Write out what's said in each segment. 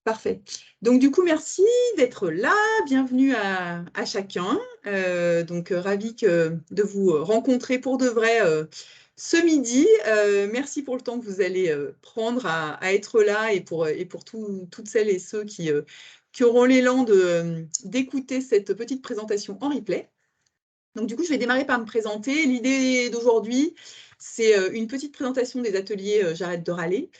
Parfait. Donc, du coup, merci d'être là. Bienvenue à chacun. Ravie de vous rencontrer pour de vrai ce midi. Merci pour le temps que vous allez prendre à être là et pour toutes celles et ceux qui auront l'élan d'écouter cette petite présentation en replay. Donc, du coup, je vais démarrer par me présenter. L'idée d'aujourd'hui, c'est une petite présentation des ateliers J'arrête de râler.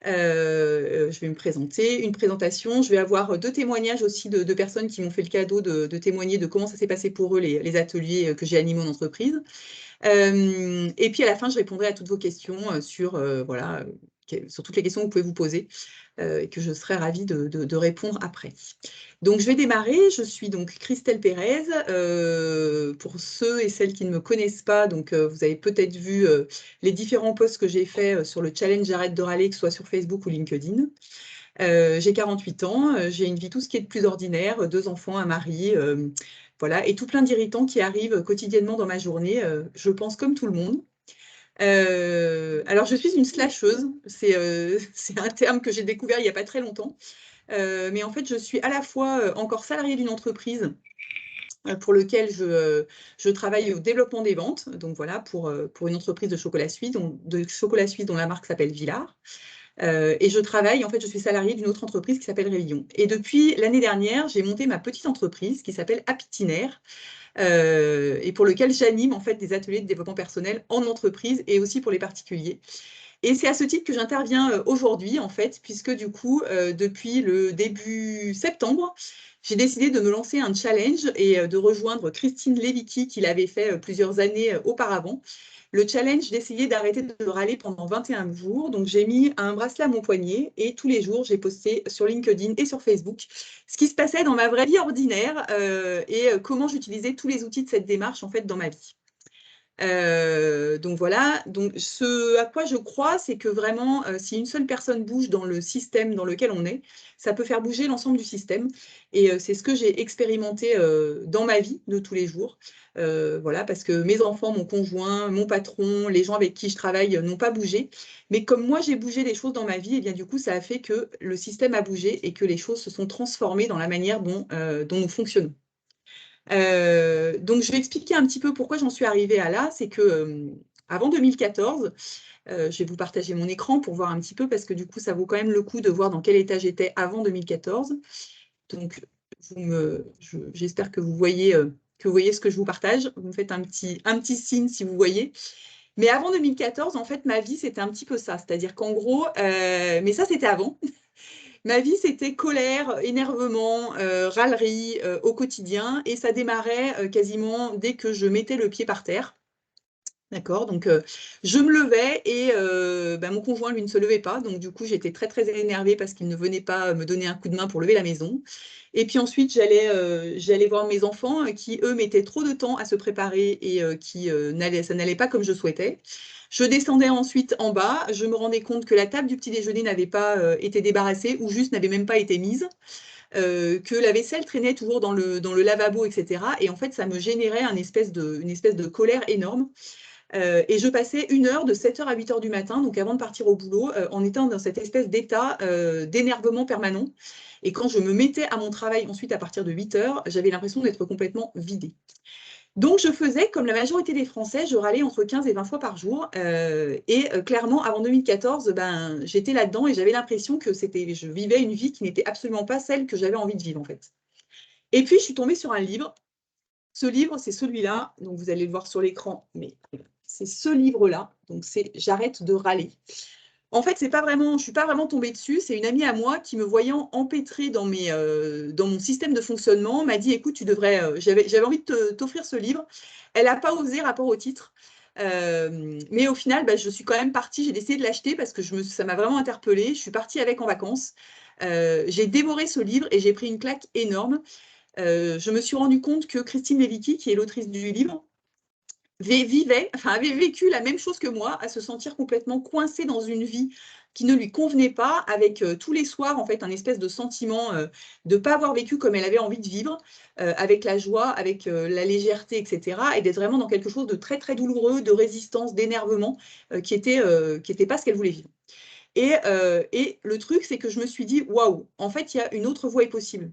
Je vais me présenter, une présentation. Je vais avoir 2 témoignages aussi de personnes qui m'ont fait le cadeau de témoigner de comment ça s'est passé pour eux, les ateliers que j'ai animés en entreprise. Et puis, à la fin, je répondrai à toutes vos questions sur toutes les questions que vous pouvez vous poser et que je serai ravie de répondre après. Donc, je vais démarrer. Je suis donc Christelle Pérez. Pour ceux et celles qui ne me connaissent pas, vous avez peut-être vu les différents posts que j'ai faits sur le challenge J'arrête de râler, que ce soit sur Facebook ou LinkedIn. J'ai 48 ans, j'ai une vie tout ce qui est de plus ordinaire, 2 enfants, un mari, voilà, et tout plein d'irritants qui arrivent quotidiennement dans ma journée, je pense comme tout le monde. Alors, je suis une slasheuse, c'est un terme que j'ai découvert il n'y a pas très longtemps. Mais en fait, je suis à la fois encore salariée d'une entreprise pour lequel je travaille au développement des ventes, donc voilà, pour une entreprise de chocolat suisse, dont la marque s'appelle Villars. Et en fait, je suis salariée d'une autre entreprise qui s'appelle Réveillon. Et depuis l'année dernière, j'ai monté ma petite entreprise qui s'appelle Apitinaire, et pour lequel j'anime en fait des ateliers de développement personnel en entreprise et aussi pour les particuliers. Et c'est à ce titre que j'interviens aujourd'hui, en fait, puisque du coup, depuis le début septembre, j'ai décidé de me lancer un challenge et de rejoindre Christine Levicki, qui l'avait fait plusieurs années auparavant. Le challenge d'essayer d'arrêter de râler pendant 21 jours. Donc, j'ai mis un bracelet à mon poignet et tous les jours, j'ai posté sur LinkedIn et sur Facebook ce qui se passait dans ma vraie vie ordinaire et comment j'utilisais tous les outils de cette démarche, en fait, dans ma vie. Donc voilà, donc ce à quoi je crois, c'est que vraiment, si une seule personne bouge dans le système dans lequel on est, ça peut faire bouger l'ensemble du système. Et c'est ce que j'ai expérimenté dans ma vie de tous les jours. Voilà, parce que mes enfants, mon conjoint, mon patron, les gens avec qui je travaille n'ont pas bougé. Mais comme moi, j'ai bougé des choses dans ma vie, et bien du coup, ça a fait que le système a bougé et que les choses se sont transformées dans la manière dont nous fonctionnons. Donc, je vais expliquer un petit peu pourquoi j'en suis arrivée à là. C'est que avant 2014, je vais vous partager mon écran pour voir un petit peu, parce que du coup, ça vaut quand même le coup de voir dans quel état j'étais avant 2014. Donc, j'espère que vous voyez ce que je vous partage. Vous me faites un petit signe si vous voyez. Mais avant 2014, en fait, ma vie, c'était un petit peu ça. C'est-à-dire qu'en gros, mais ça, c'était avant. Ma vie, c'était colère, énervement, râlerie au quotidien, et ça démarrait quasiment dès que je mettais le pied par terre. D'accord, donc je me levais et mon conjoint, lui, ne se levait pas. Donc, du coup, j'étais très, très énervée parce qu'il ne venait pas me donner un coup de main pour lever la maison. Et puis ensuite, j'allais voir mes enfants qui, eux, mettaient trop de temps à se préparer et ça n'allait pas comme je souhaitais. Je descendais ensuite en bas. Je me rendais compte que la table du petit déjeuner n'avait pas été débarrassée ou juste n'avait même pas été mise. Que la vaisselle traînait toujours dans le lavabo, etc. Et en fait, ça me générait une espèce de colère énorme. Et je passais 1 heure de 7h à 8h du matin, donc avant de partir au boulot, en étant dans cette espèce d'état d'énervement permanent. Et quand je me mettais à mon travail ensuite à partir de 8h, j'avais l'impression d'être complètement vidée. Donc, je faisais comme la majorité des Français, je râlais entre 15 et 20 fois par jour. Clairement, avant 2014, j'étais là-dedans et j'avais l'impression que je vivais une vie qui n'était absolument pas celle que j'avais envie de vivre, en fait. Et puis, je suis tombée sur un livre. Ce livre, c'est celui-là. Donc, vous allez le voir sur l'écran, mais c'est ce livre-là. Donc, c'est « J'arrête de râler ». En fait, je ne suis pas vraiment tombée dessus. C'est une amie à moi qui, me voyant empêtrée dans mon système de fonctionnement, m'a dit « Écoute, tu devrais… j'avais envie de t'offrir ce livre ». Elle n'a pas osé rapport au titre. Mais au final, je suis quand même partie. J'ai décidé de l'acheter parce que ça m'a vraiment interpellée. Je suis partie avec en vacances. J'ai dévoré ce livre et j'ai pris une claque énorme. Je me suis rendu compte que Christine Levicki, qui est l'autrice du livre, avait vécu la même chose que moi, à se sentir complètement coincée dans une vie qui ne lui convenait pas, avec tous les soirs, en fait, un espèce de sentiment de ne pas avoir vécu comme elle avait envie de vivre, avec la joie, avec la légèreté, etc. Et d'être vraiment dans quelque chose de très, très douloureux, de résistance, d'énervement, qui était pas ce qu'elle voulait vivre. Et le truc, c'est que je me suis dit, waouh, en fait, il y a une autre voie est possible.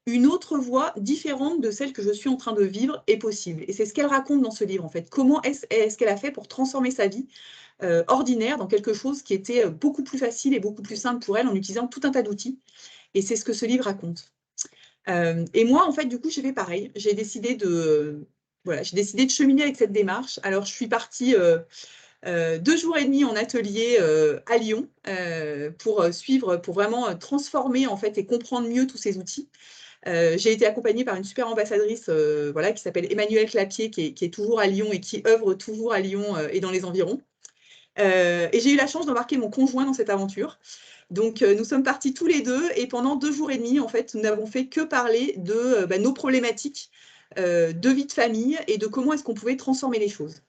Une autre voie différente de celle que je suis en train de vivre est possible. Et c'est ce qu'elle raconte dans ce livre, en fait. Comment est-ce qu'elle a fait pour transformer sa vie ordinaire dans quelque chose qui était beaucoup plus facile et beaucoup plus simple pour elle en utilisant tout un tas d'outils. Et c'est ce que ce livre raconte. Et moi, en fait, du coup, j'ai fait pareil. Voilà, j'ai décidé de cheminer avec cette démarche. Alors, je suis partie 2 jours et demi en atelier à Lyon pour vraiment transformer en fait et comprendre mieux tous ces outils. J'ai été accompagnée par une super ambassadrice voilà, qui s'appelle Emmanuelle Clapier, qui est toujours à Lyon et qui œuvre toujours à Lyon et dans les environs. Et j'ai eu la chance d'embarquer mon conjoint dans cette aventure. Donc, nous sommes partis tous les deux et pendant 2 jours et demi, en fait, nous n'avons fait que parler de nos problématiques de vie de famille et de comment est-ce qu'on pouvait transformer les choses.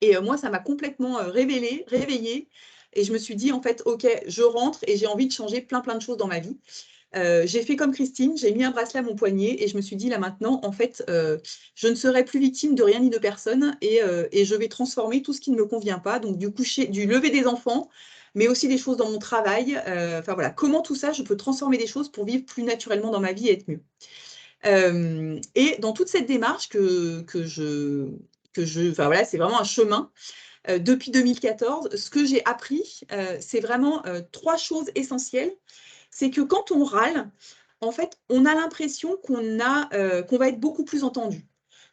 Et moi, ça m'a complètement réveillée. Et je me suis dit, en fait, OK, je rentre et j'ai envie de changer plein de choses dans ma vie. J'ai fait comme Christine, j'ai mis un bracelet à mon poignet et je me suis dit, là maintenant, en fait, je ne serai plus victime de rien ni de personne et je vais transformer tout ce qui ne me convient pas. Donc, du coucher, du lever des enfants, mais aussi des choses dans mon travail. Enfin, voilà, comment tout ça, je peux transformer des choses pour vivre plus naturellement dans ma vie et être mieux. Et dans toute cette démarche enfin voilà, c'est vraiment un chemin. Depuis 2014, ce que j'ai appris, c'est vraiment 3 choses essentielles. C'est que quand on râle, en fait, on a l'impression qu'on va être beaucoup plus entendu.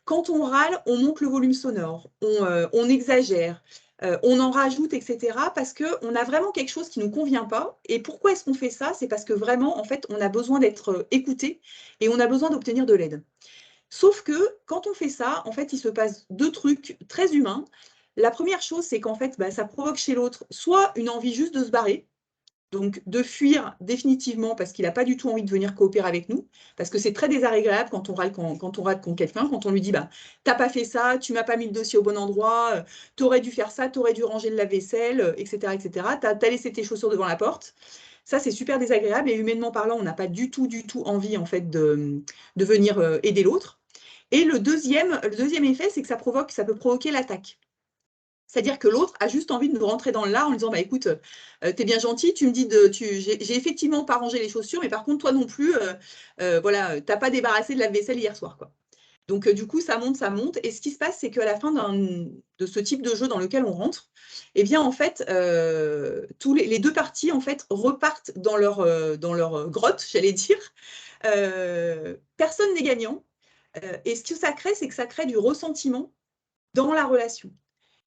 Quand on râle, on monte le volume sonore, on exagère, on en rajoute, etc. parce qu'on a vraiment quelque chose qui ne nous convient pas. Et pourquoi est-ce qu'on fait ça? C'est parce que vraiment, en fait, on a besoin d'être écouté et on a besoin d'obtenir de l'aide. Sauf que quand on fait ça, en fait, il se passe 2 trucs très humains. La première chose, c'est qu'en fait, ça provoque chez l'autre soit une envie juste de se barrer, donc de fuir définitivement parce qu'il n'a pas du tout envie de venir coopérer avec nous, parce que c'est très désagréable quand on râle contre quelqu'un, quand on lui dit t'as pas fait ça, tu m'as pas mis le dossier au bon endroit, t'aurais dû faire ça, t'aurais dû ranger le lave-vaisselle, etc., etc. T'as laissé tes chaussures devant la porte. Ça, c'est super désagréable et humainement parlant, on n'a pas du tout envie en fait de venir aider l'autre. Et le deuxième effet, c'est que ça peut provoquer l'attaque. C'est-à-dire que l'autre a juste envie de nous rentrer dans le lard en disant écoute, t'es bien gentil, tu me dis j'ai effectivement pas rangé les chaussures, mais par contre, toi non plus, voilà, t'as pas débarrassé de la vaisselle hier soir, quoi. Donc, du coup, ça monte. Et ce qui se passe, c'est qu'à la fin de ce type de jeu dans lequel on rentre, eh bien, en fait, les 2 parties, en fait, repartent dans leur grotte, j'allais dire. Personne n'est gagnant. Et ce que ça crée, c'est que ça crée du ressentiment dans la relation.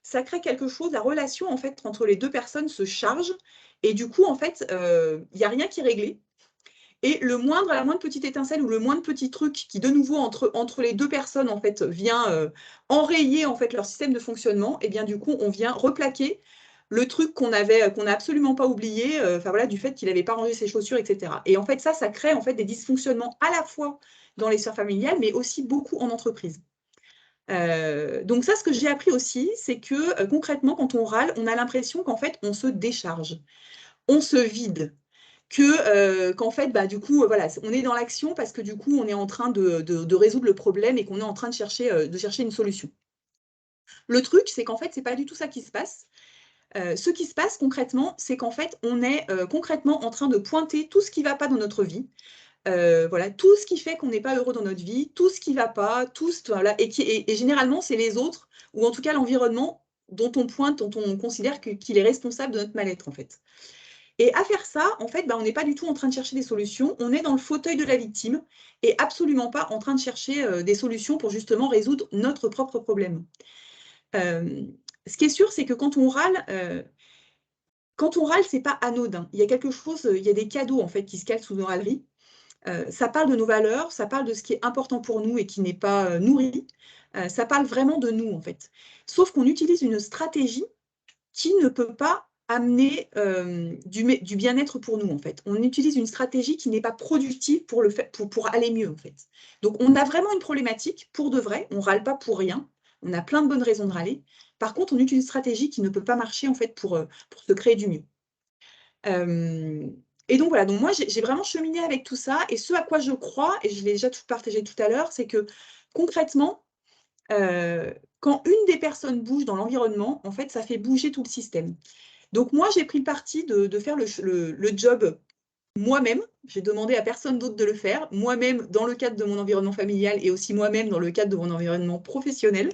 Ça crée quelque chose, la relation, en fait, entre les 2 personnes se charge. Et du coup, en fait, il n'y a rien qui est réglé. Et la moindre petite étincelle ou le moindre petit truc qui, de nouveau, entre les 2 personnes, en fait, vient enrayer en fait, leur système de fonctionnement, et bien du coup, on vient replaquer le truc qu'on n'a absolument pas oublié, enfin voilà, du fait qu'il n'avait pas rangé ses chaussures, etc. Et en fait, ça crée en fait des dysfonctionnements à la fois dans les sphères familiales, mais aussi beaucoup en entreprise. Donc ça, ce que j'ai appris aussi, c'est que concrètement, quand on râle, on a l'impression qu'en fait, on se décharge, on se vide qu'en fait, du coup, voilà, on est dans l'action parce que du coup, on est en train de résoudre le problème et qu'on est en train de chercher une solution. Le truc, c'est qu'en fait, c'est pas du tout ça qui se passe. Ce qui se passe concrètement, c'est qu'en fait, on est concrètement en train de pointer tout ce qui ne va pas dans notre vie. Voilà, tout ce qui fait qu'on n'est pas heureux dans notre vie, tout ce qui ne va pas, voilà, et généralement, c'est les autres, ou en tout cas l'environnement dont on pointe, dont on considère qu'il est responsable de notre mal-être, en fait. Et à faire ça, en fait, on n'est pas du tout en train de chercher des solutions, on est dans le fauteuil de la victime et absolument pas en train de chercher des solutions pour justement résoudre notre propre problème. Ce qui est sûr, c'est que quand on râle, c'est pas anodin. Il y a quelque chose, il y a des cadeaux en fait qui se cachent sous nos râleries. Ça parle de nos valeurs, ça parle de ce qui est important pour nous et qui n'est pas nourri. Ça parle vraiment de nous en fait. Sauf qu'on utilise une stratégie qui ne peut pas amener du bien-être pour nous, en fait. On utilise une stratégie qui n'est pas productive pour aller mieux, en fait. Donc, on a vraiment une problématique, pour de vrai, on ne râle pas pour rien, on a plein de bonnes raisons de râler. Par contre, on utilise une stratégie qui ne peut pas marcher, en fait, pour se créer du mieux. Et donc, voilà, donc moi, j'ai vraiment cheminé avec tout ça, et ce à quoi je crois, et je l'ai déjà tout partagé tout à l'heure, c'est que, concrètement, quand une des personnes bouge dans l'environnement, en fait, ça fait bouger tout le système. Donc moi, j'ai pris le parti de faire le job moi-même. J'ai demandé à personne d'autre de le faire, moi-même dans le cadre de mon environnement familial et aussi moi-même dans le cadre de mon environnement professionnel.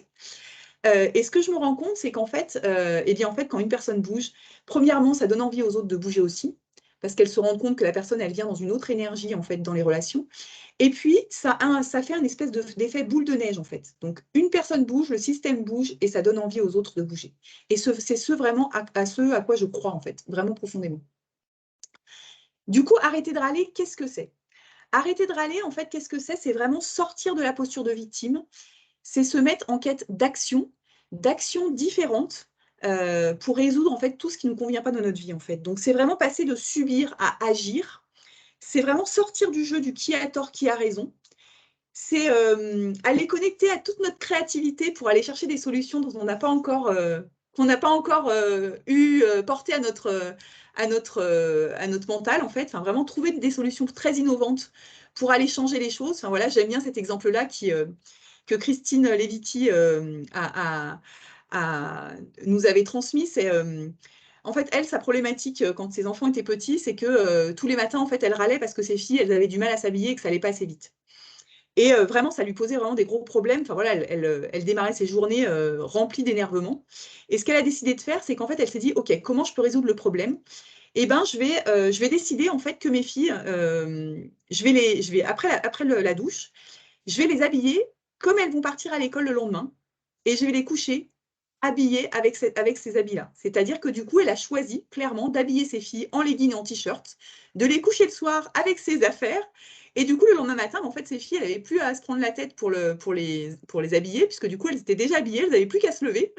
Et ce que je me rends compte, c'est qu'en fait, eh bien, en fait, quand une personne bouge, premièrement, ça donne envie aux autres de bouger aussi, parce qu'elles se rendent compte que la personne, elle vient dans une autre énergie, en fait, dans les relations. Et puis, ça fait un espèce d'effet boule de neige, en fait. Donc, une personne bouge, le système bouge, et ça donne envie aux autres de bouger. Et c'est vraiment ce à quoi je crois, en fait, vraiment profondément. Du coup, arrêter de râler, qu'est-ce que c'est? Arrêter de râler, en fait, qu'est-ce que c'est? C'est vraiment sortir de la posture de victime, c'est se mettre en quête d'actions différentes pour résoudre en fait tout ce qui ne nous convient pas dans notre vie en fait. Donc c'est vraiment passer de subir à agir. C'est vraiment sortir du jeu du qui a tort, qui a raison. C'est aller connecter à toute notre créativité pour aller chercher des solutions dont on n'a pas encore, qu'on n'a pas encore eu porté à notre mental en fait. Enfin, vraiment trouver des solutions très innovantes pour aller changer les choses. Enfin voilà, j'aime bien cet exemple-là que Christine Léviti nous avait transmis. C'est en fait, elle, sa problématique quand ses enfants étaient petits, c'est que tous les matins, en fait, elle râlait parce que ses filles, elles avaient du mal à s'habiller et que ça allait pas assez vite. Et vraiment, ça lui posait vraiment des gros problèmes. Enfin voilà, elle démarrait ses journées remplies d'énervement. Et ce qu'elle a décidé de faire, c'est qu'en fait, elle s'est dit, OK, comment je peux résoudre le problème? Eh ben, je vais décider en fait que mes filles, après la douche, je vais les habiller comme elles vont partir à l'école le lendemain et je vais les coucher habillées avec ces habits-là. C'est-à-dire que du coup, elle a choisi clairement d'habiller ses filles en leggings et en t-shirt, de les coucher le soir avec ses affaires. Et du coup, le lendemain matin, en fait, ces filles, elles n'avaient plus à se prendre la tête pour les habiller, puisque du coup, elles étaient déjà habillées, elles n'avaient plus qu'à se lever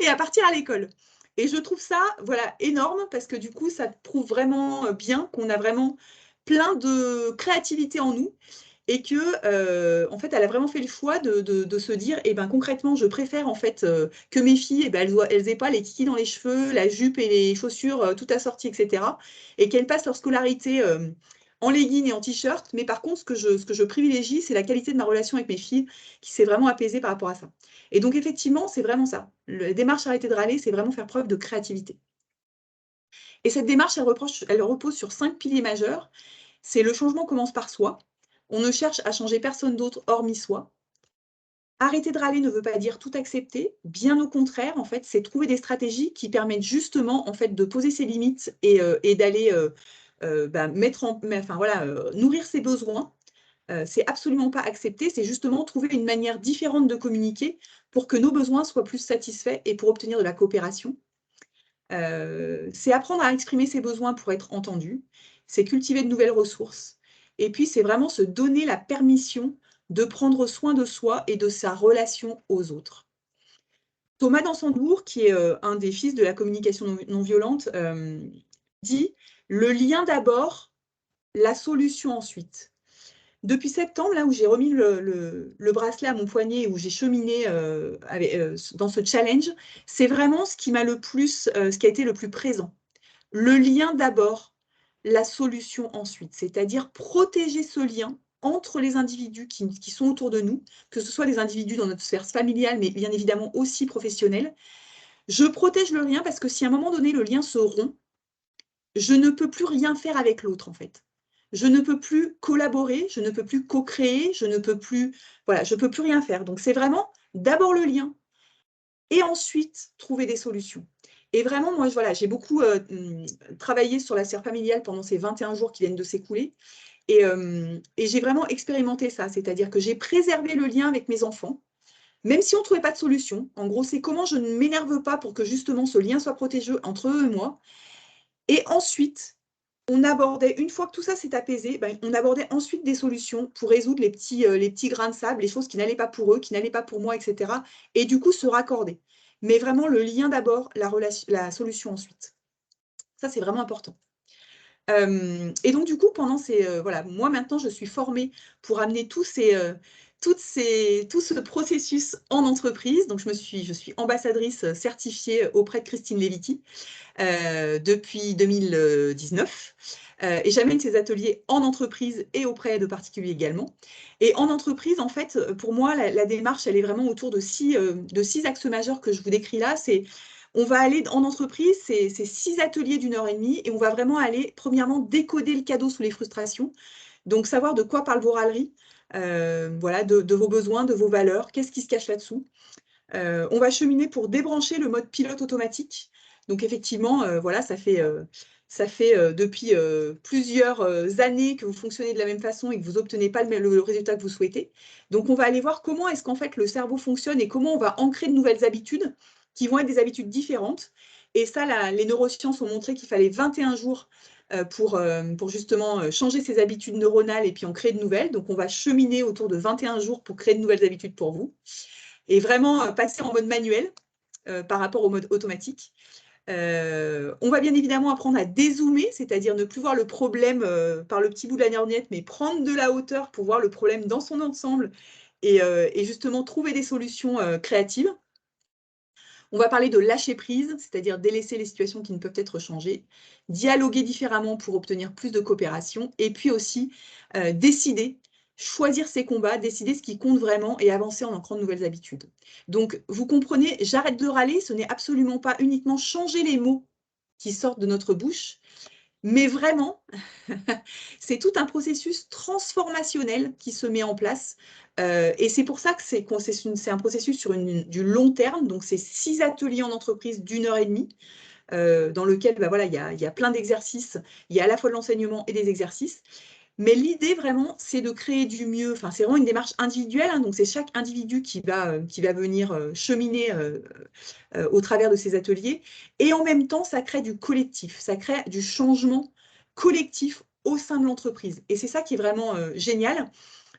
et à partir à l'école. Et je trouve ça, voilà, énorme, parce que du coup, ça prouve vraiment bien qu'on a vraiment plein de créativité en nous et que, en fait, elle a vraiment fait le choix de se dire, eh ben, concrètement, je préfère en fait que mes filles, eh ben, elles aient pas les kikis dans les cheveux, la jupe et les chaussures tout assorties, etc. Et qu'elles passent leur scolarité en leggings et en t-shirt. Mais par contre, ce que je privilégie, c'est la qualité de ma relation avec mes filles qui s'est vraiment apaisée par rapport à ça. Et donc, effectivement, c'est vraiment ça. La démarche arrêter de râler, c'est vraiment faire preuve de créativité. Et cette démarche, elle repose sur 5 piliers majeurs. C'est le changement commence par soi. On ne cherche à changer personne d'autre hormis soi. Arrêter de râler ne veut pas dire tout accepter. Bien au contraire, en fait, c'est trouver des stratégies qui permettent justement, en fait, de poser ses limites et d'aller nourrir ses besoins. C'est absolument pas accepter, c'est justement trouver une manière différente de communiquer pour que nos besoins soient plus satisfaits et pour obtenir de la coopération. C'est apprendre à exprimer ses besoins pour être entendu, c'est cultiver de nouvelles ressources et puis c'est vraiment se donner la permission de prendre soin de soi et de sa relation aux autres. Thomas Dansembourg, qui est un des fils de la communication non violente, dit: «Le lien d'abord, la solution ensuite». Depuis septembre, là où j'ai remis le bracelet à mon poignet, où j'ai cheminé dans ce challenge, c'est vraiment ce qui m'a le plus, ce qui a été le plus présent. Le lien d'abord, la solution ensuite, c'est-à-dire protéger ce lien entre les individus qui sont autour de nous, que ce soit des individus dans notre sphère familiale, mais bien évidemment aussi professionnelle. Je protège le lien parce que si à un moment donné le lien se rompt, je ne peux plus rien faire avec l'autre en fait. Je ne peux plus collaborer, je ne peux plus co-créer, je ne peux plus, voilà, je peux plus rien faire. Donc c'est vraiment d'abord le lien et ensuite trouver des solutions. Et vraiment, moi, voilà, j'ai beaucoup travaillé sur la sphère familiale pendant ces 21 jours qui viennent de s'écouler. Et j'ai vraiment expérimenté ça, c'est-à-dire que j'ai préservé le lien avec mes enfants, même si on ne trouvait pas de solution. En gros, c'est comment je ne m'énerve pas pour que justement ce lien soit protégé entre eux et moi. Et ensuite, on abordait, une fois que tout ça s'est apaisé, ben, on abordait ensuite des solutions pour résoudre les petits grains de sable, les choses qui n'allaient pas pour eux, qui n'allaient pas pour moi, etc. Et du coup, se raccorder. Mais vraiment, le lien d'abord, la solution ensuite. Ça, c'est vraiment important. Et donc, du coup, voilà, moi, maintenant, je suis formée pour amener tout ce processus en entreprise. Donc, je suis ambassadrice certifiée auprès de Christine Léviti depuis 2019. Et j'amène ces ateliers en entreprise et auprès de particuliers également. Et en entreprise, en fait, pour moi, la démarche, elle est vraiment autour de six axes majeurs que je vous décris là. C'est On va aller en entreprise, c'est 6 ateliers d'1 h 30 et on va vraiment aller, premièrement, décoder le cadeau sous les frustrations. Donc, savoir de quoi parle vos râleries, voilà, de vos besoins, de vos valeurs, qu'est-ce qui se cache là-dessous. On va cheminer pour débrancher le mode pilote automatique. Donc, effectivement, voilà, ça fait depuis plusieurs années que vous fonctionnez de la même façon et que vous n'obtenez pas le résultat que vous souhaitez. Donc, on va aller voir comment est-ce qu'en fait le cerveau fonctionne et comment on va ancrer de nouvelles habitudes qui vont être des habitudes différentes. Et ça, les neurosciences ont montré qu'il fallait 21 jours pour justement changer ses habitudes neuronales et puis en créer de nouvelles. Donc, on va cheminer autour de 21 jours pour créer de nouvelles habitudes pour vous et vraiment passer en mode manuel par rapport au mode automatique. On va bien évidemment apprendre à dézoomer, c'est-à-dire ne plus voir le problème par le petit bout de la lorgnette, mais prendre de la hauteur pour voir le problème dans son ensemble et justement trouver des solutions créatives. On va parler de lâcher prise, c'est-à-dire délaisser les situations qui ne peuvent être changées, dialoguer différemment pour obtenir plus de coopération, et puis aussi décider, choisir ses combats, décider ce qui compte vraiment et avancer en ancrant de nouvelles habitudes. Donc, vous comprenez, j'arrête de râler, ce n'est absolument pas uniquement changer les mots qui sortent de notre bouche, mais vraiment, c'est tout un processus transformationnel qui se met en place. Et c'est pour ça que c'est un processus sur du long terme. Donc, c'est 6 ateliers en entreprise d'1 h 30 dans lequel voilà, il y a plein d'exercices. Il y a à la fois de l'enseignement et des exercices. Mais l'idée, vraiment, c'est de créer du mieux. Enfin, c'est vraiment une démarche individuelle. Donc, c'est chaque individu qui va venir cheminer au travers de ces ateliers. Et en même temps, ça crée du collectif. Ça crée du changement collectif au sein de l'entreprise. Et c'est ça qui est vraiment génial.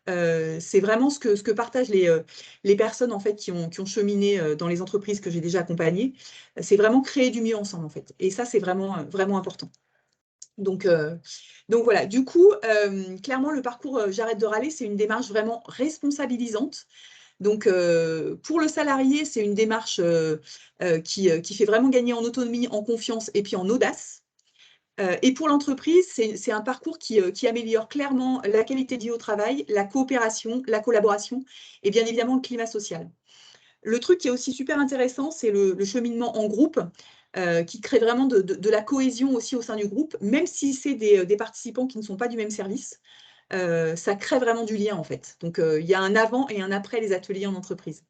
C'est vraiment ce que partagent les personnes en fait, qui ont cheminé dans les entreprises que j'ai déjà accompagnées. C'est vraiment créer du mieux ensemble, en fait. Et ça, c'est vraiment, vraiment important. Donc voilà, du coup, clairement, le parcours J'arrête de râler, c'est une démarche vraiment responsabilisante. Donc, pour le salarié, c'est une démarche qui fait vraiment gagner en autonomie, en confiance et puis en audace. Et pour l'entreprise, c'est un parcours qui améliore clairement la qualité de vie au travail, la coopération, la collaboration et bien évidemment le climat social. Le truc qui est aussi super intéressant, c'est le cheminement en groupe qui crée vraiment de la cohésion aussi au sein du groupe, même si c'est des participants qui ne sont pas du même service. Ça crée vraiment du lien en fait. Donc, il y a un avant et un après les ateliers en entreprise.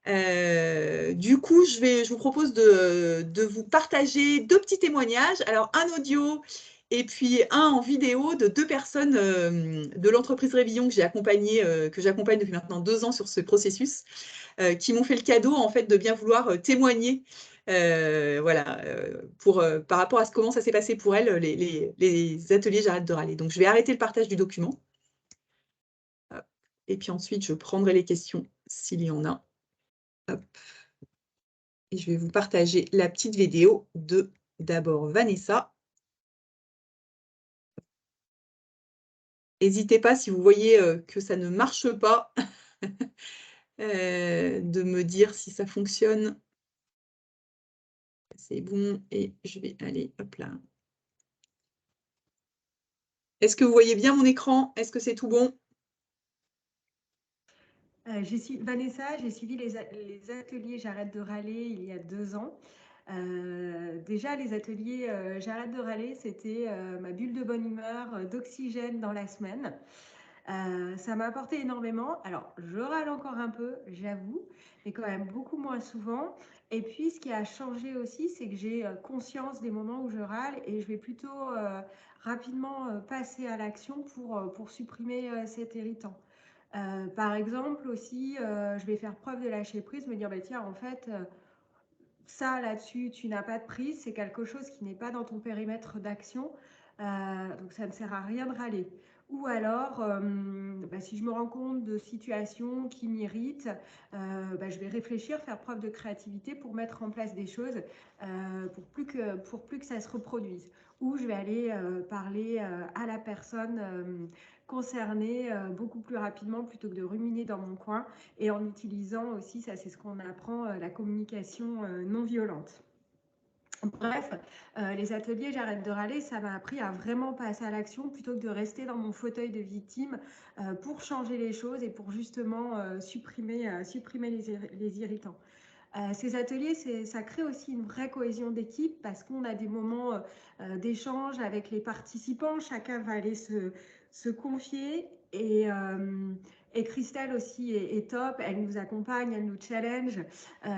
Du coup, je vous propose de vous partager 2 petits témoignages. Alors, un audio et puis un en vidéo de 2 personnes de l'entreprise Révillon que j'accompagne depuis maintenant 2 ans sur ce processus, qui m'ont fait le cadeau en fait de bien vouloir témoigner voilà, par rapport à comment ça s'est passé pour elles, les ateliers J'arrête de râler. Donc, je vais arrêter le partage du document. Hop. Et puis ensuite, je prendrai les questions s'il y en a. Hop. Et je vais vous partager la petite vidéo de d'abord Vanessa. N'hésitez pas, si vous voyez que ça ne marche pas, de me dire si ça fonctionne. C'est bon et je vais aller, hop là. Est-ce que vous voyez bien mon écran? Est-ce que c'est tout bon? Vanessa, j'ai suivi les ateliers J'arrête de râler il y a 2 ans. Déjà, les ateliers J'arrête de râler, c'était ma bulle de bonne humeur, d'oxygène dans la semaine. Ça m'a apporté énormément. Alors, je râle encore un peu, j'avoue, mais quand même beaucoup moins souvent. Et puis, ce qui a changé aussi, c'est que j'ai conscience des moments où je râle et je vais plutôt rapidement passer à l'action pour supprimer cet irritant. Par exemple aussi, je vais faire preuve de lâcher prise, me dire, bah, tiens, en fait, ça là-dessus, tu n'as pas de prise, c'est quelque chose qui n'est pas dans ton périmètre d'action, donc ça ne sert à rien de râler. Ou alors, bah, si je me rends compte de situations qui m'irritent, bah, je vais réfléchir, faire preuve de créativité pour mettre en place des choses pour plus que ça se reproduise. Ou je vais aller parler à la personne concernée beaucoup plus rapidement plutôt que de ruminer dans mon coin et en utilisant aussi, ça c'est ce qu'on apprend, la communication non violente. Bref, les ateliers J'arrête de râler, ça m'a appris à vraiment passer à l'action plutôt que de rester dans mon fauteuil de victime pour changer les choses et pour justement supprimer les irritants. Ces ateliers, ça crée aussi une vraie cohésion d'équipe parce qu'on a des moments d'échange avec les participants. Chacun va aller se confier. Et Christelle aussi est top. Elle nous accompagne, elle nous challenge.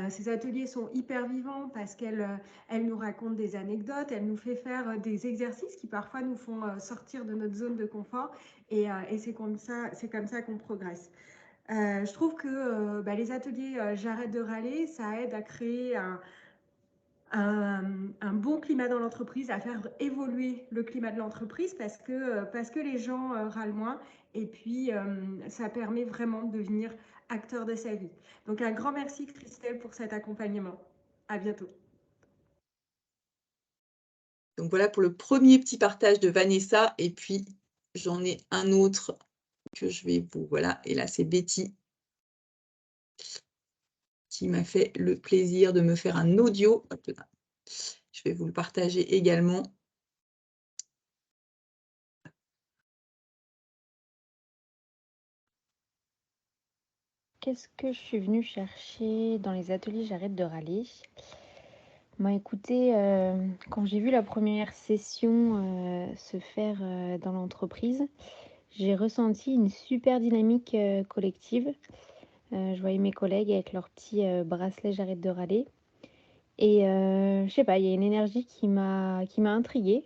Ces ateliers sont hyper vivants parce qu'elle nous raconte des anecdotes, elle nous fait faire des exercices qui parfois nous font sortir de notre zone de confort. Et c'est comme ça qu'on progresse. Je trouve que les ateliers J'arrête de râler, ça aide à créer un bon climat dans l'entreprise, à faire évoluer le climat de l'entreprise parce que les gens râlent moins et puis ça permet vraiment de devenir acteur de sa vie. Donc un grand merci Christelle pour cet accompagnement. À bientôt. Donc voilà pour le premier petit partage de Vanessa. Et puis, j'en ai un autre que je vais vous... Voilà, et là, c'est Betty qui m'a fait le plaisir de me faire un audio. Hop là. Je vais vous le partager également. Qu'est-ce que je suis venue chercher dans les ateliers J'arrête de râler? Écoutez, quand j'ai vu la première session se faire dans l'entreprise, j'ai ressenti une super dynamique collective. Je voyais mes collègues avec leur petit bracelet J'arrête de râler. Et je sais pas, il y a une énergie qui m'a intriguée.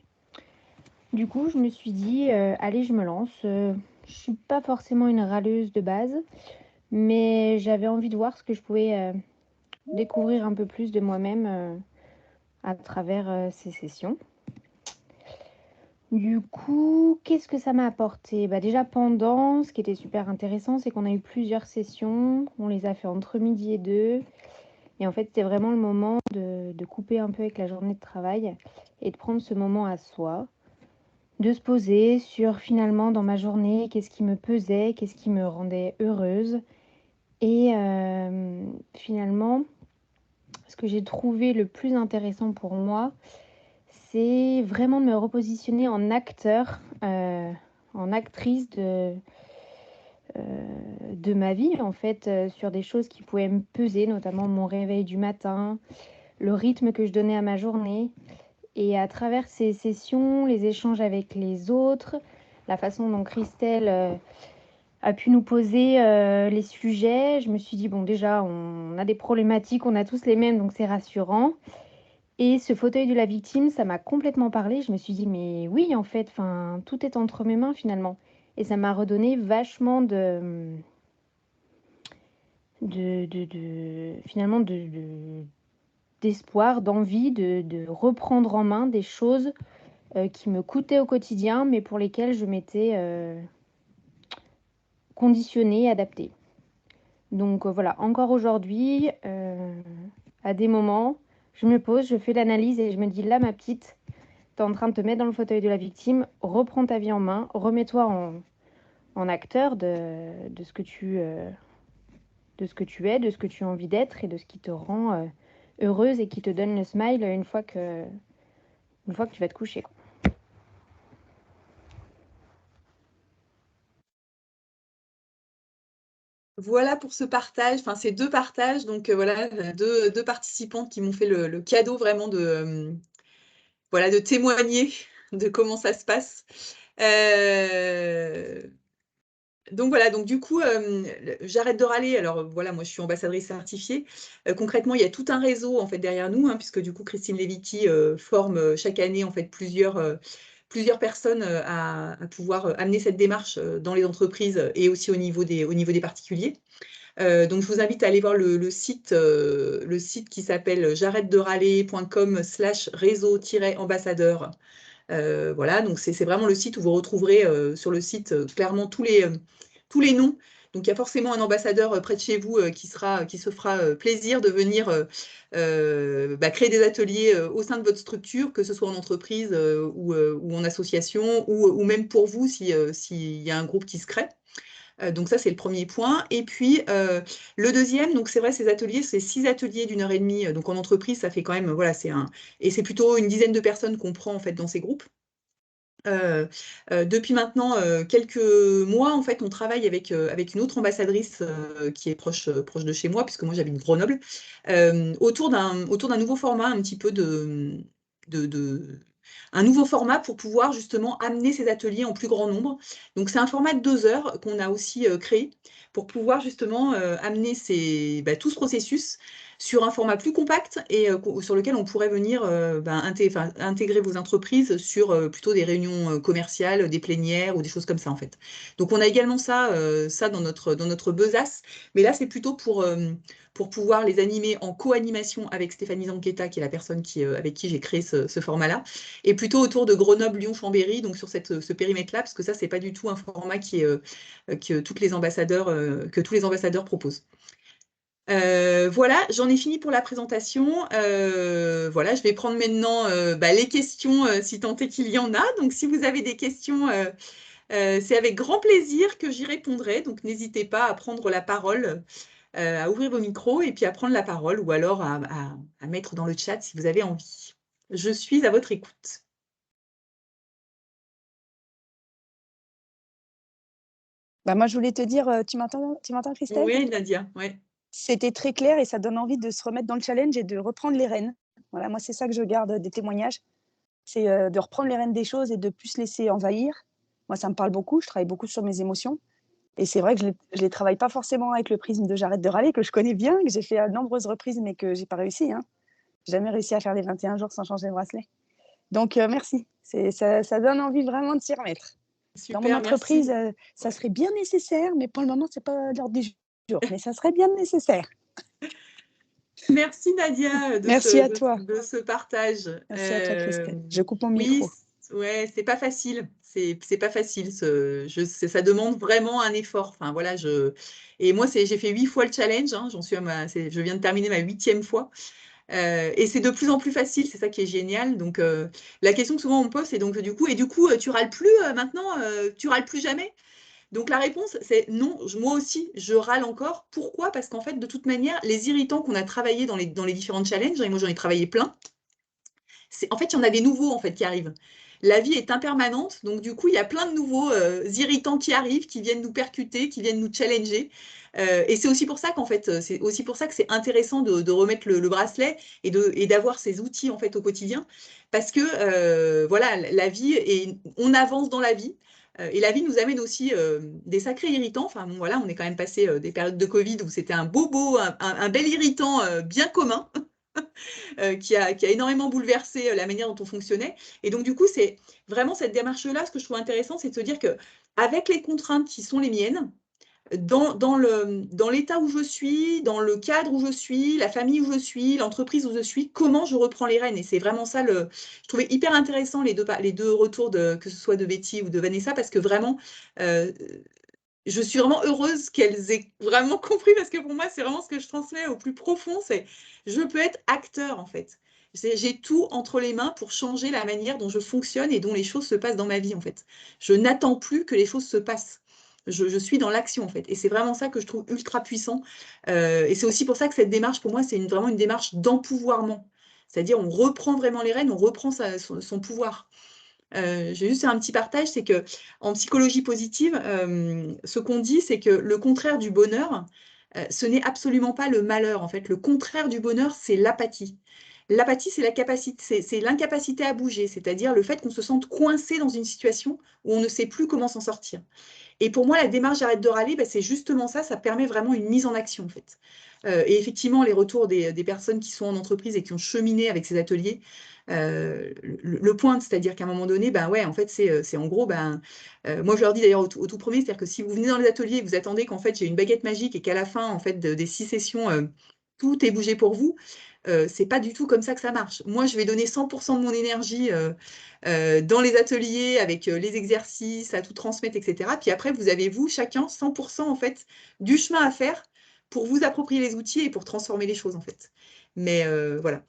Du coup, je me suis dit, allez, je me lance. Je suis pas forcément une râleuse de base, mais j'avais envie de voir ce que je pouvais découvrir un peu plus de moi-même à travers ces sessions. Du coup, qu'est-ce que ça m'a apporté? Déjà pendant, ce qui était super intéressant, c'est qu'on a eu plusieurs sessions. On les a fait entre midi et 2. Et en fait, c'était vraiment le moment de couper un peu avec la journée de travail et de prendre ce moment à soi, de se poser sur finalement dans ma journée, qu'est-ce qui me pesait, qu'est-ce qui me rendait heureuse. Et finalement, ce que j'ai trouvé le plus intéressant pour moi, c'est vraiment de me repositionner en acteur, en actrice de ma vie, en fait, sur des choses qui pouvaient me peser, notamment mon réveil du matin, le rythme que je donnais à ma journée. Et à travers ces sessions, les échanges avec les autres, la façon dont Christelle a pu nous poser les sujets, je me suis dit, bon, déjà, on a des problématiques, on a tous les mêmes, donc c'est rassurant. Et ce fauteuil de la victime, ça m'a complètement parlé. Je me suis dit, mais oui, en fait, tout est entre mes mains finalement. Et ça m'a redonné vachement finalement d'espoir, d'envie de reprendre en main des choses qui me coûtaient au quotidien, mais pour lesquelles je m'étais conditionnée, adaptée. Donc voilà, encore aujourd'hui, à des moments, je me pose, je fais l'analyse et je me dis, là, ma petite, tu es en train de te mettre dans le fauteuil de la victime, reprends ta vie en main, remets-toi en acteur de ce que tu es, de ce que tu as envie d'être et de ce qui te rend heureuse et qui te donne le smile une fois que tu vas te coucher, quoi. Voilà pour ce partage, ces deux partages. Donc voilà, deux participantes qui m'ont fait le cadeau vraiment de témoigner de comment ça se passe. Donc voilà, donc du coup, J'arrête de râler. Alors voilà, moi je suis ambassadrice certifiée. Concrètement, il y a tout un réseau en fait derrière nous, puisque du coup Christine Leviti forme chaque année en fait plusieurs personnes à pouvoir amener cette démarche dans les entreprises et aussi au niveau des particuliers. Donc je vous invite à aller voir le site qui s'appelle j'arrête-de-râler.com/réseau-ambassadeur. Voilà, donc c'est vraiment le site où vous retrouverez sur le site clairement tous les noms. Donc il y a forcément un ambassadeur près de chez vous qui se fera plaisir de venir créer des ateliers au sein de votre structure, que ce soit en entreprise ou en association, ou même pour vous s'il y a un groupe qui se crée. Donc ça, c'est le premier point. Et puis, le deuxième, donc c'est vrai, ces ateliers, c'est 6 ateliers d'1h30. Donc en entreprise, ça fait quand même, voilà, et c'est plutôt une dizaine de personnes qu'on prend en fait dans ces groupes. Depuis maintenant quelques mois, en fait, on travaille avec une autre ambassadrice qui est proche de chez moi, puisque moi j'habite Grenoble, autour d'un nouveau format, un petit peu un nouveau format pour pouvoir justement amener ces ateliers en plus grand nombre. Donc c'est un format de 2 heures qu'on a aussi créé pour pouvoir justement amener tout ce processus sur un format plus compact et sur lequel on pourrait venir intégrer vos entreprises sur plutôt des réunions commerciales, des plénières ou des choses comme ça en fait. Donc on a également ça dans notre besace, mais là c'est plutôt pour pouvoir les animer en co-animation avec Stéphanie Zanquetta, qui est la personne avec qui j'ai créé ce format-là, et plutôt autour de Grenoble, Lyon, Chambéry, donc sur ce périmètre-là, parce que ça, c'est pas du tout un format que tous les ambassadeurs proposent. Voilà, j'en ai fini pour la présentation. Voilà, je vais prendre maintenant les questions, si tant est qu'il y en a. Donc, si vous avez des questions, c'est avec grand plaisir que j'y répondrai. Donc, n'hésitez pas à prendre la parole, à ouvrir vos micros et puis à prendre la parole ou alors à mettre dans le chat si vous avez envie. Je suis à votre écoute. Moi, je voulais te dire, tu m'entends, Christelle? Oui, Nadia, ouais. C'était très clair et ça donne envie de se remettre dans le challenge et de reprendre les rênes. Voilà, moi, c'est ça que je garde des témoignages, c'est de reprendre les rênes des choses et de ne plus se laisser envahir. Moi, ça me parle beaucoup, je travaille beaucoup sur mes émotions. Et c'est vrai que je ne les travaille pas forcément avec le prisme de j'arrête de râler, que je connais bien, que j'ai fait à de nombreuses reprises, mais que je n'ai pas réussi. Hein. Je n'ai jamais réussi à faire les 21 jours sans changer de bracelet. Donc, merci. Ça donne envie vraiment de s'y remettre. Super, dans mon entreprise, ça serait bien nécessaire, mais pour le moment, ce n'est pas l'ordre du jour. Mais ça serait bien nécessaire. Merci Nadia de ce partage. Merci à toi, Christelle. Je coupe mon micro. Ouais, c'est pas facile. C'est pas facile. Ça demande vraiment un effort. Enfin voilà, et moi j'ai fait 8 fois le challenge. Hein, je viens de terminer ma 8e fois. Et c'est de plus en plus facile, c'est ça qui est génial. Donc la question que souvent on me pose, c'est donc du coup, tu râles plus maintenant, tu râles plus jamais? Donc la réponse, c'est non, moi aussi, je râle encore. Pourquoi? Parce qu'en fait, de toute manière, les irritants qu'on a travaillés dans les différents challenges, et moi j'en ai travaillé plein, en fait, il y en a des nouveaux en fait, qui arrivent. La vie est impermanente, donc du coup, il y a plein de nouveaux irritants qui arrivent, qui viennent nous percuter, qui viennent nous challenger. Et c'est aussi pour ça qu'en fait, c'est aussi pour ça que c'est intéressant de remettre le bracelet et d'avoir ces outils en fait au quotidien, parce que voilà, la vie et on avance dans la vie. Et la vie nous amène aussi des sacrés irritants. Enfin bon, voilà, on est quand même passé des périodes de Covid où c'était un bel irritant bien commun. Qui a énormément bouleversé la manière dont on fonctionnait. Et donc, du coup, c'est vraiment cette démarche-là, ce que je trouve intéressant, c'est de se dire qu'avec les contraintes qui sont les miennes, dans l'état où je suis, dans le cadre où je suis, la famille où je suis, l'entreprise où je suis, comment je reprends les rênes. Et c'est vraiment ça, je trouvais hyper intéressant les deux retours, que ce soit de Betty ou de Vanessa, parce que vraiment, je suis vraiment heureuse qu'elles aient vraiment compris, parce que pour moi, c'est vraiment ce que je transmets au plus profond, c'est je peux être acteur en fait. J'ai tout entre les mains pour changer la manière dont je fonctionne et dont les choses se passent dans ma vie en fait. Je n'attends plus que les choses se passent. Je suis dans l'action en fait. Et c'est vraiment ça que je trouve ultra puissant. Et c'est aussi pour ça que cette démarche, pour moi, c'est vraiment une démarche d'empouvoirment. C'est-à-dire, on reprend vraiment les rênes, on reprend son pouvoir. J'ai juste un petit partage, c'est que en psychologie positive, ce qu'on dit, c'est que le contraire du bonheur, ce n'est absolument pas le malheur. En fait, le contraire du bonheur, c'est l'apathie. L'apathie, c'est l'incapacité à bouger, c'est-à-dire le fait qu'on se sente coincé dans une situation où on ne sait plus comment s'en sortir. Et pour moi, la démarche J'arrête de râler, c'est justement ça, ça permet vraiment une mise en action en fait. Et effectivement, les retours des personnes qui sont en entreprise et qui ont cheminé avec ces ateliers le pointe, c'est-à-dire qu'à un moment donné, ouais, en fait, c'est en gros, moi je leur dis d'ailleurs au tout premier, c'est-à-dire que si vous venez dans les ateliers et que vous attendez qu'en fait j'ai une baguette magique et qu'à la fin en fait des 6 sessions, tout est bougé pour vous, c'est pas du tout comme ça que ça marche. Moi, je vais donner 100% de mon énergie dans les ateliers avec les exercices, à tout transmettre, etc. Puis après, vous avez vous, chacun, 100% en fait du chemin à faire pour vous approprier les outils et pour transformer les choses en fait. Mais voilà.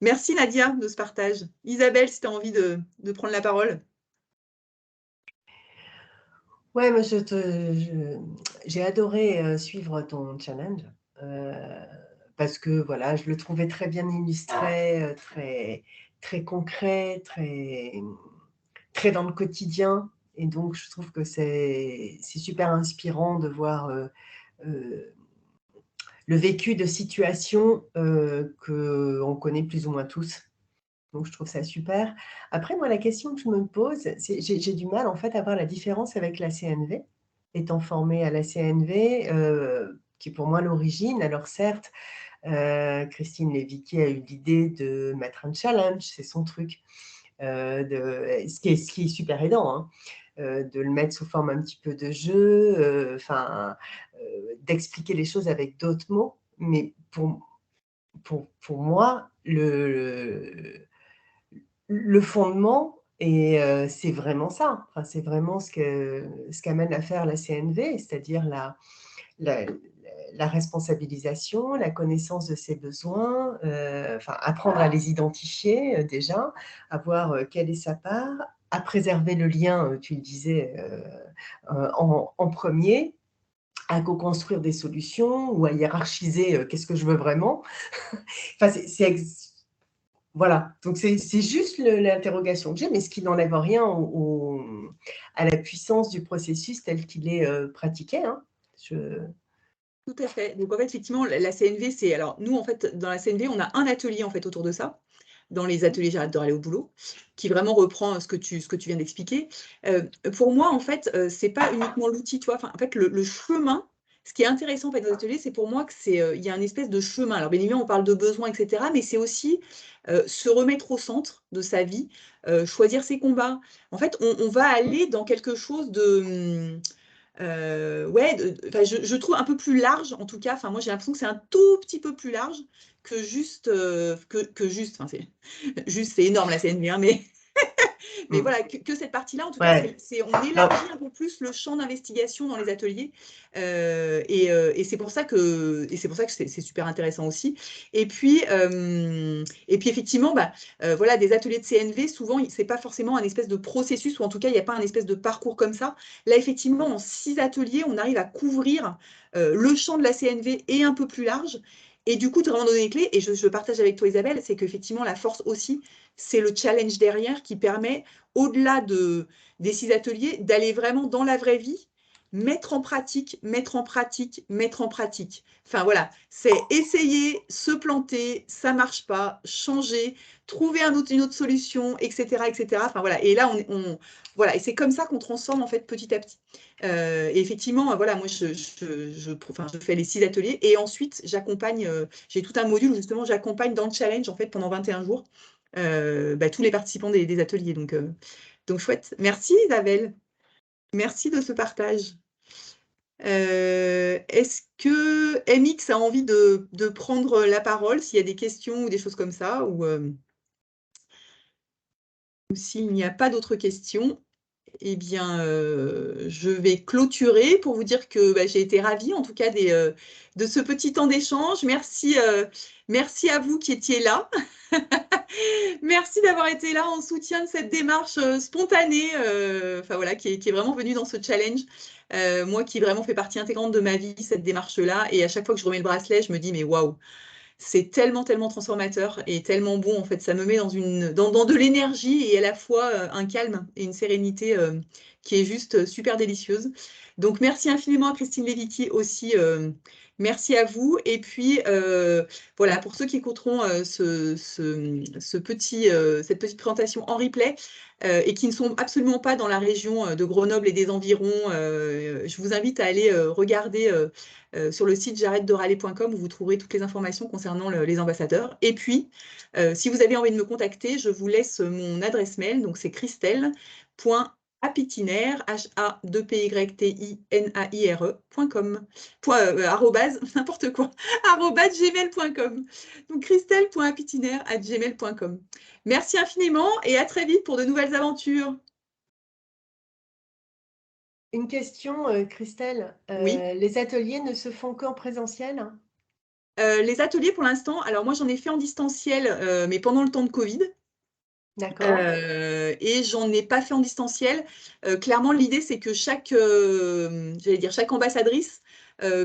Merci Nadia de ce partage. Isabelle, si tu as envie de prendre la parole. Ouais, moi j'ai adoré suivre ton challenge parce que voilà, je le trouvais très bien illustré, très concret, très ancré dans le quotidien. Et donc, je trouve que c'est super inspirant de voir le vécu de situations qu'on connaît plus ou moins tous. Donc, je trouve ça super. Après, moi, la question que je me pose, c'est j'ai du mal, en fait, à voir la différence avec la CNV. Étant formée à la CNV, qui est pour moi l'origine. Alors, certes, Christine Léviquet a eu l'idée de mettre un challenge, c'est son truc, ce qui est super aidant, hein, de le mettre sous forme un petit peu de jeu, d'expliquer les choses avec d'autres mots. Mais pour moi, le fondement, et c'est vraiment ça, enfin, c'est vraiment ce qu'amène à faire la CNV, c'est-à-dire la responsabilisation, la connaissance de ses besoins, apprendre à les identifier déjà, à voir quelle est sa part, à préserver le lien, tu le disais, en premier, à co-construire des solutions ou à hiérarchiser qu'est-ce que je veux vraiment. Enfin, voilà, donc c'est juste l'interrogation que j'ai, mais ce qui n'enlève rien à la puissance du processus tel qu'il est pratiqué. Hein. Tout à fait. Donc, en fait, effectivement, la CNV, c'est… Alors, nous, en fait, dans la CNV, on a un atelier, en fait, autour de ça, dans les ateliers J'arrête de râler au boulot, qui vraiment reprend ce que tu viens d'expliquer. Pour moi, en fait, c'est pas uniquement l'outil, tu vois. Enfin, en fait, le chemin, ce qui est intéressant, en fait, dans les ateliers, c'est pour moi que il y a une espèce de chemin. Alors, bien évidemment, on parle de besoins, etc., mais c'est aussi se remettre au centre de sa vie, choisir ses combats. En fait, on va aller dans quelque chose de… ouais, je trouve un peu plus large, en tout cas. Enfin, moi, j'ai l'impression que c'est un tout petit peu plus large que juste, enfin, juste, c'est énorme la CNV, hein, mais voilà, que cette partie-là, en tout cas, Ouais. on élargit un peu plus le champ d'investigation dans les ateliers, et c'est pour ça que c'est super intéressant aussi. Et puis effectivement, voilà, des ateliers de CNV, souvent, c'est pas forcément un espèce de processus, ou en tout cas, il n'y a pas un espèce de parcours comme ça. Là, effectivement, en 6 ateliers, on arrive à couvrir le champ de la CNV et un peu plus large. Et du coup, tu as vraiment donné les clés, et je partage avec toi, Isabelle, c'est qu'effectivement, la force aussi, c'est le challenge derrière qui permet, au-delà des 6 ateliers, d'aller vraiment dans la vraie vie, mettre en pratique, mettre en pratique, mettre en pratique. Enfin voilà, c'est essayer, se planter, ça ne marche pas, changer, trouver une autre solution, etc., etc. Enfin voilà, et là, voilà, et c'est comme ça qu'on transforme en fait petit à petit. Et effectivement, voilà, moi, je fais les 6 ateliers, et ensuite, j'accompagne, j'ai tout un module où justement, j'accompagne dans le challenge en fait pendant 21 jours tous les participants des ateliers. Donc chouette. Merci Isabelle. Merci de ce partage. Est-ce que MX a envie de prendre la parole s'il y a des questions ou des choses comme ça, ou s'il n'y a pas d'autres questions, eh bien, je vais clôturer pour vous dire que j'ai été ravie, en tout cas, de ce petit temps d'échange. Merci, merci à vous qui étiez là. Merci d'avoir été là en soutien de cette démarche spontanée, voilà, qui est vraiment venue dans ce challenge. Moi, qui vraiment fait partie intégrante de ma vie, cette démarche-là. Et à chaque fois que je remets le bracelet, je me dis, mais waouh, c'est tellement, tellement transformateur et tellement bon. En fait, ça me met dans de l'énergie et à la fois un calme et une sérénité qui est juste super délicieuse. Donc, merci infiniment à Christine Léviquet aussi. Merci à vous. Et puis, voilà, pour ceux qui écouteront cette petite présentation en replay et qui ne sont absolument pas dans la région de Grenoble et des environs, je vous invite à aller regarder sur le site j'arrête-de-râler.com où vous trouverez toutes les informations concernant les ambassadeurs. Et puis, si vous avez envie de me contacter, je vous laisse mon adresse mail. Donc, c'est christelle.apitinaire, h-a-2-p-y-t-i-n-a-i-r-e.com, n'importe quoi, @gmail.com. Donc, christelle.apitinaire@gmail.com. Merci infiniment et à très vite pour de nouvelles aventures. Une question, Christelle. Oui. Les ateliers ne se font qu'en présentiel? Les ateliers, pour l'instant, alors moi, j'en ai fait en distanciel, mais pendant le temps de Covid. D'accord. Et j'en ai pas fait en distanciel. Clairement, l'idée, c'est que chaque ambassadrice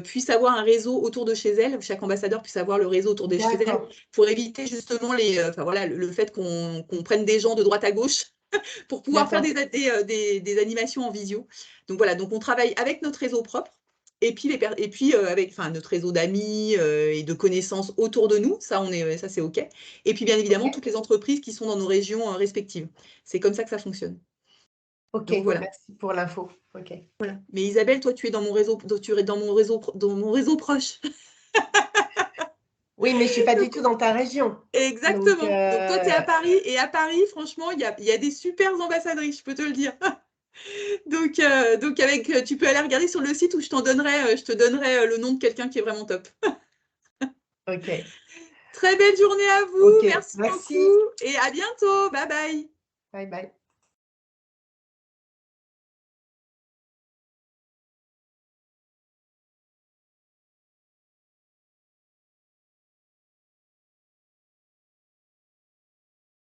puisse avoir un réseau autour de chez elle, chaque ambassadeur puisse avoir le réseau autour de chez elle, pour éviter justement le fait qu'on prenne des gens de droite à gauche pour pouvoir faire D'accord. des animations en visio. Donc voilà, donc on travaille avec notre réseau propre et puis, avec notre réseau d'amis et de connaissances autour de nous, ça c'est OK. Et puis bien évidemment, Ok. toutes les entreprises qui sont dans nos régions respectives. C'est comme ça que ça fonctionne. Ok, Donc voilà. merci pour l'info. Ok. Voilà. Mais Isabelle, toi, tu es dans mon réseau, dans mon réseau proche. Oui, mais je ne suis pas du Donc, tout dans ta région. Donc, exactement. Donc toi, tu es à Paris et à Paris, franchement, il y a des super ambassadrices, je peux te le dire. Donc tu peux aller regarder sur le site où je te donnerai le nom de quelqu'un qui est vraiment top. ok. Très belle journée à vous, Ok, merci merci. beaucoup et à bientôt. Bye bye. Bye bye.